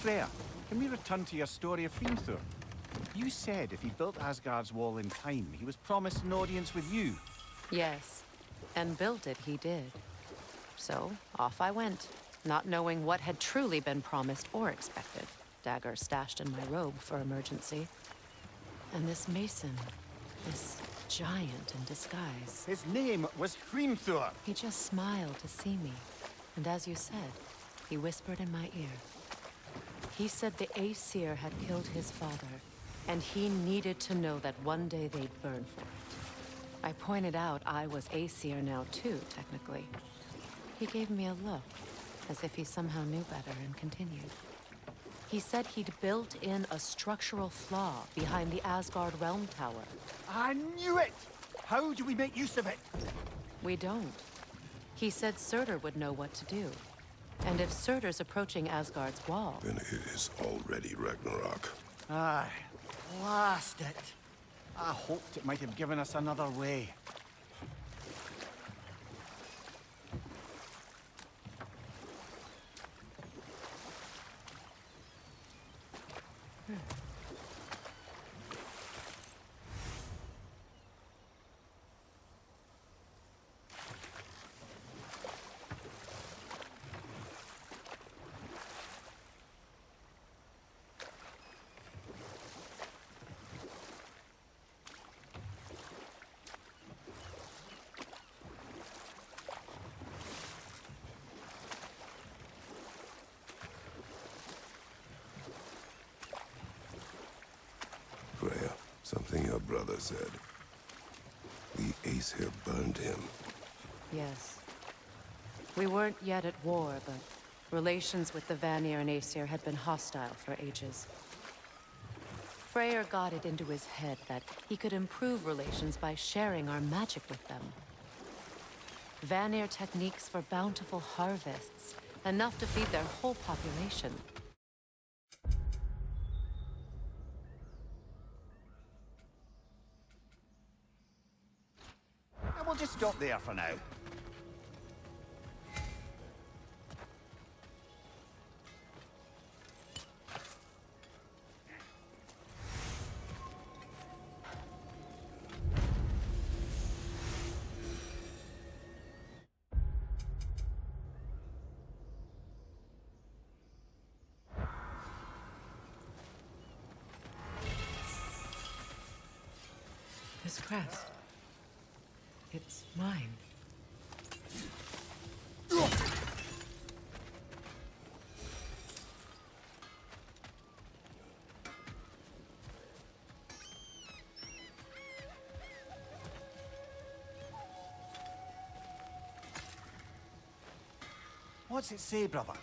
Freya, can we return to your story of Hrimthur? You said if he built Asgard's wall in time, he was promised an audience with you. Yes, and built it he did. So, off I went, not knowing what had truly been promised or expected. Dagger stashed in my robe for emergency. And this mason, this giant in disguise. His name was Hrimthur. He just smiled to see me. And as you said, he whispered in my ear. He said the Aesir had killed his father, and he needed to know that one day they'd burn for it. I pointed out I was Aesir now too, technically. He gave me a look, as if he somehow knew better, and continued. He said he'd built in a structural flaw behind the Asgard Realm Tower. I knew it! How do we make use of it? We don't. He said Surtur would know what to do. And if Surtur's approaching Asgard's wall... Then it is already Ragnarok. Aye, blast it. I hoped it might have given us another way. Freya, something your brother said. The Aesir burned him. Yes. We weren't yet at war, but relations with the Vanir and Aesir had been hostile for ages. Freyr got it into his head that he could improve relations by sharing our magic with them. Vanir techniques for bountiful harvests, enough to feed their whole population. We'll just stop there for now. This crest. It's mine. What's it say, brother?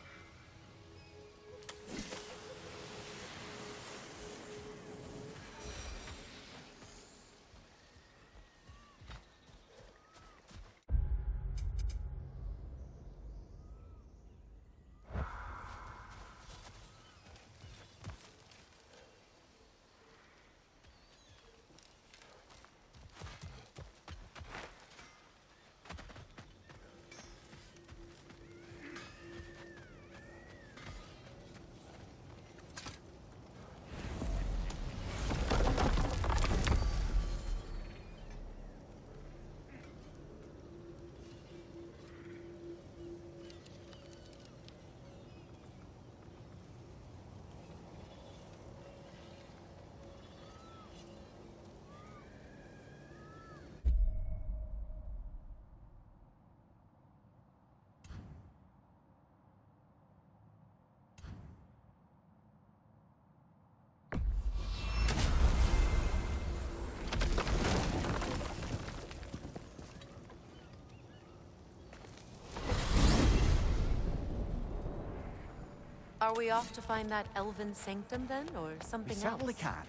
Are we off to find that Elven Sanctum then, or something We else? certainly can.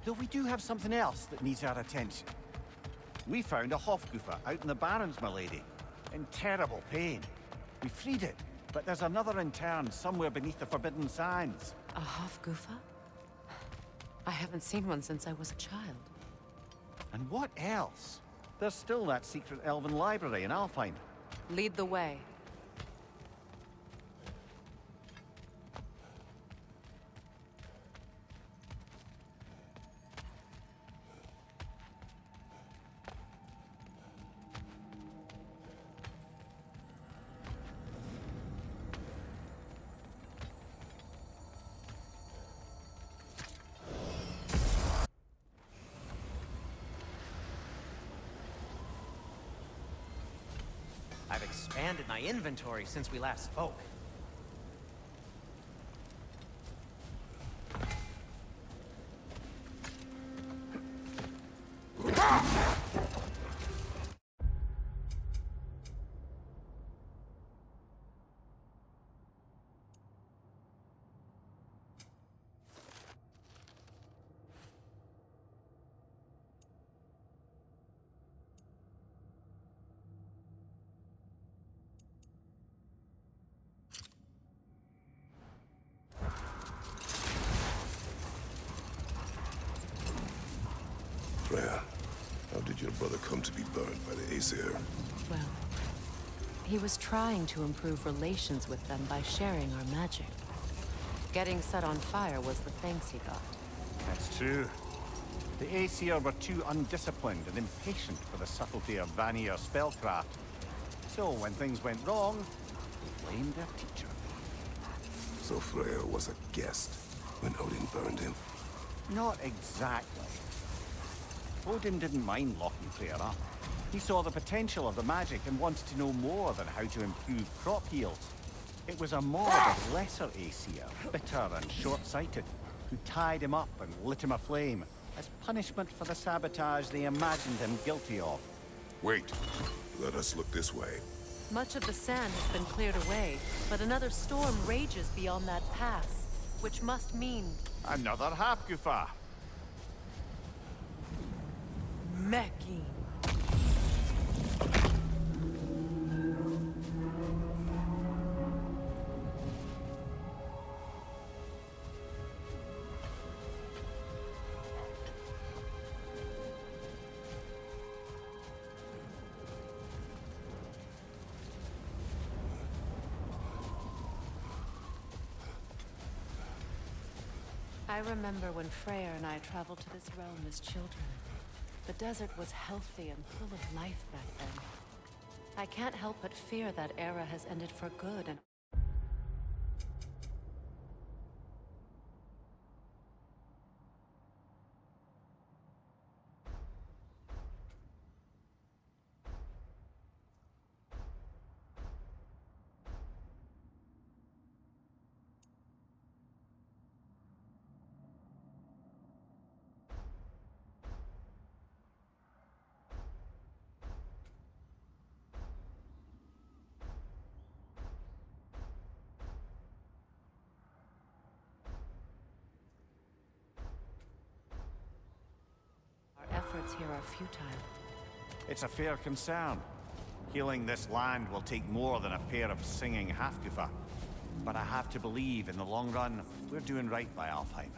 Though we do have something else that needs our attention. We found a Hofgufa out in the Barrens, my lady. In terrible pain. We freed it, but there's another intern somewhere beneath the Forbidden Sands. A Hofgufa? I haven't seen one since I was a child. And what else? There's still that secret Elven library in Alfheim. Lead the way. I've expanded my inventory since we last spoke. Freya, how did your brother come to be burned by the Aesir? Well, he was trying to improve relations with them by sharing our magic. Getting set on fire was the thanks he got. That's true. The Aesir were too undisciplined and impatient for the subtlety of Vanir's spellcraft. So when things went wrong, they blamed their teacher. So Freya was a guest when Odin burned him? Not exactly. Odin didn't mind locking Freya up. He saw the potential of the magic and wanted to know more than how to improve crop yields. It was a mob of lesser Aesir, bitter and short-sighted, who tied him up and lit him aflame as punishment for the sabotage they imagined him guilty of. Wait. Let us look this way. Much of the sand has been cleared away, but another storm rages beyond that pass, which must mean... Another Hafgufa! Mecking. I remember when Freya and I traveled to this realm as children. The desert was healthy and full of life back then. I can't help but fear that era has ended for good and... Our efforts here are futile. It's a fair concern. Healing this land will take more than a pair of singing Hafgufa. But I have to believe, in the long run, we're doing right by Alfheim.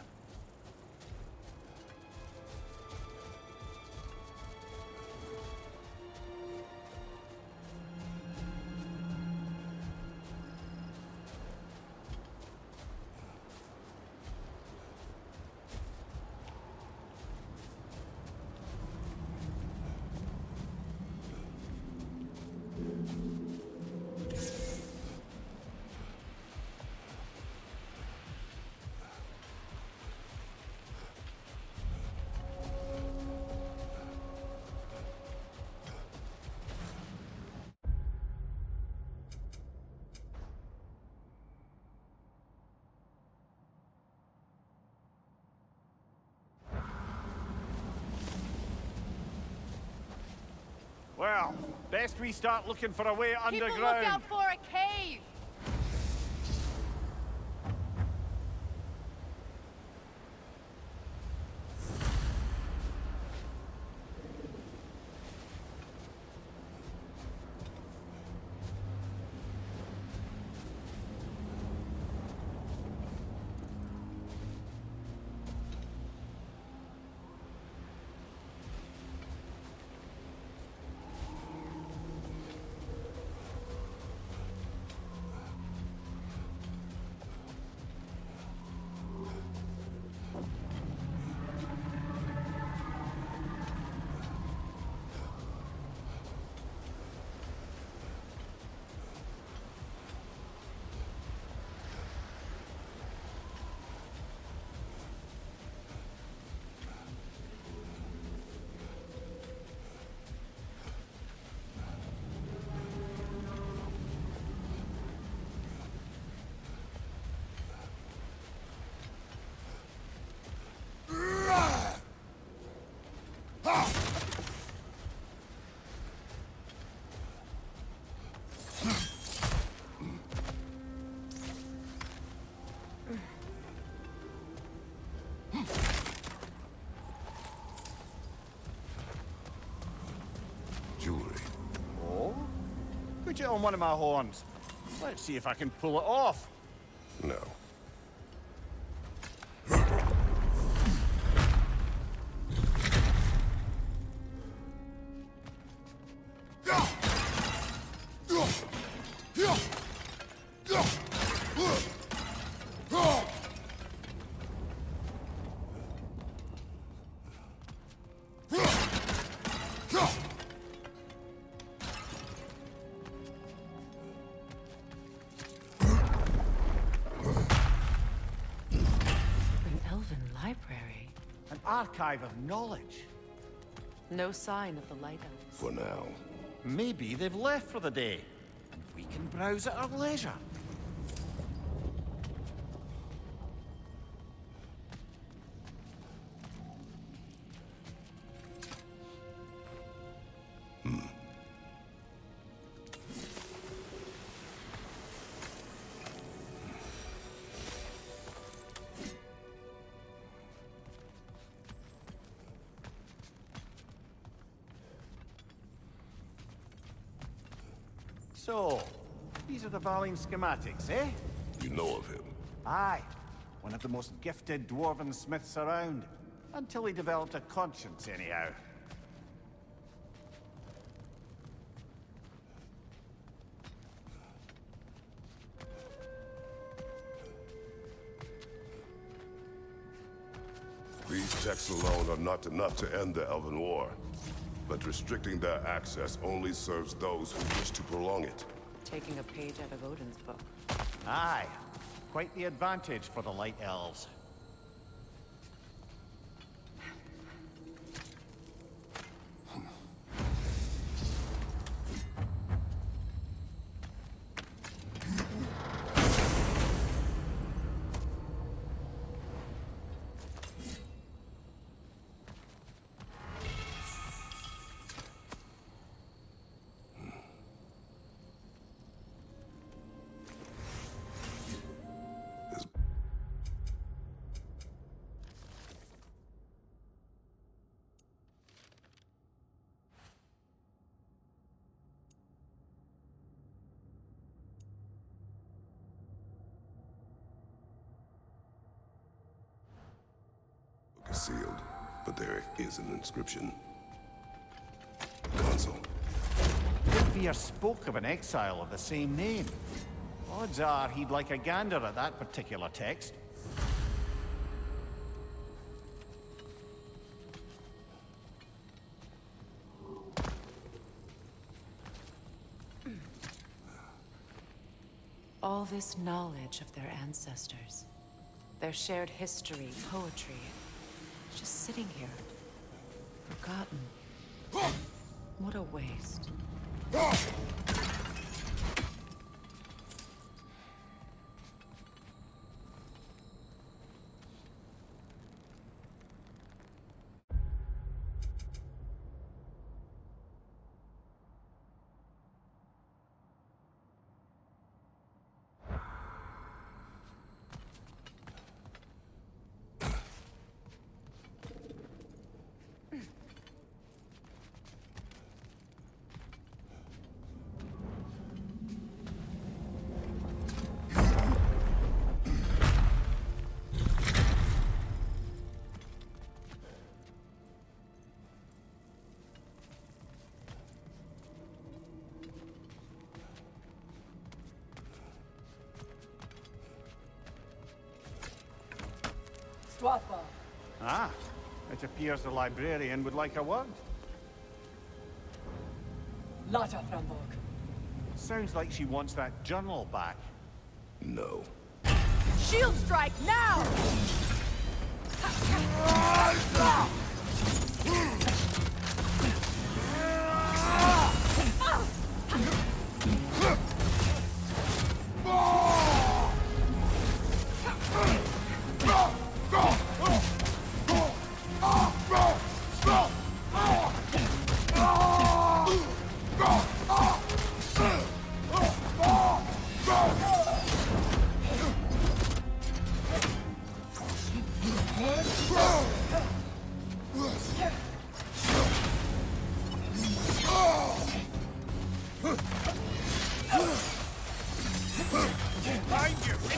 Well, best we start looking for a way underground. People look out for a cave! Put it on one of my horns. Let's see if I can pull it off. No. Archive of knowledge. No sign of the Light Elves. For now. Maybe they've left for the day, and we can browse at our leisure. So, these are the Valine schematics, eh? You know of him? Aye. One of the most gifted dwarven smiths around. Until he developed a conscience, anyhow. These texts alone are not enough to end the Elven War. But restricting their access only serves those who wish to prolong it. Taking a page out of Odin's book. Aye. Quite the advantage for the Light Elves. Sealed, but there is an inscription. Console. Fenrir spoke of an exile of the same name. Odds are he'd like a gander at that particular text. All this knowledge of their ancestors, their shared history, poetry, just sitting here, forgotten. What a waste. Ah, it appears the librarian would like a word. Lata Framborg. Sounds like she wants that journal back. No. Shield strike now!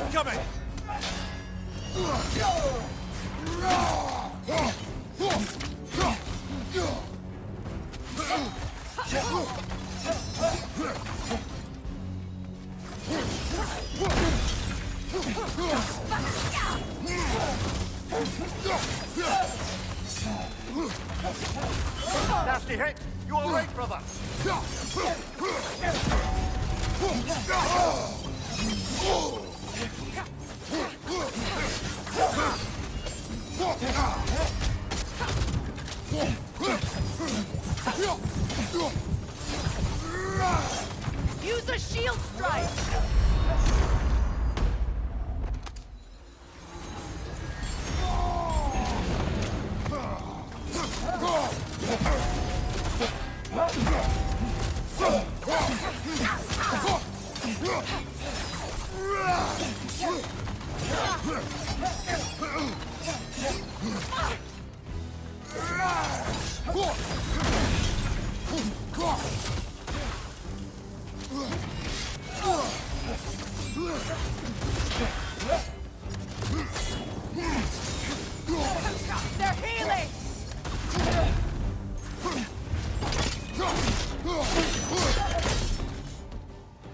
Incoming! Nasty hit! You all right, brother? Use a shield strike! They're healing!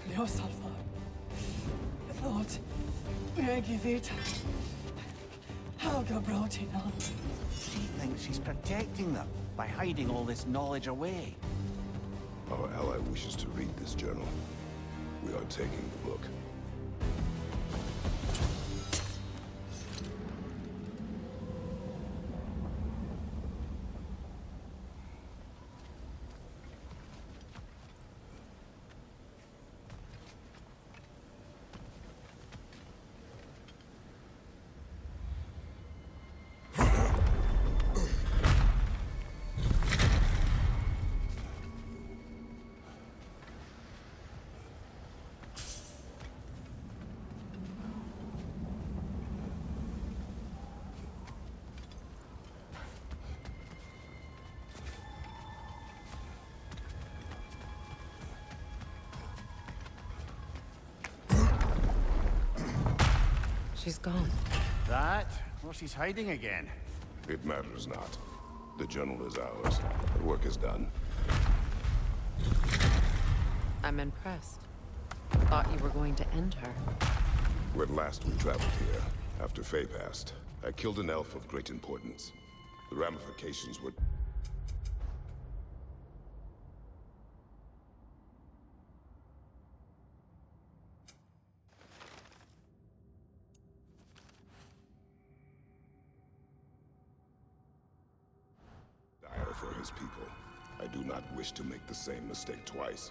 Ljósalfa. Þótt ég veit Helga brought it on. She thinks she's protecting them by hiding all this knowledge away. Our ally wishes to read this journal. We are taking the book. She's gone. That? Or she's hiding again. It matters not. The journal is ours. The work is done. I'm impressed. Thought you were going to end her. When last we traveled here, after Faye passed, I killed an elf of great importance. The ramifications were... dire for his people. I do not wish to make the same mistake twice.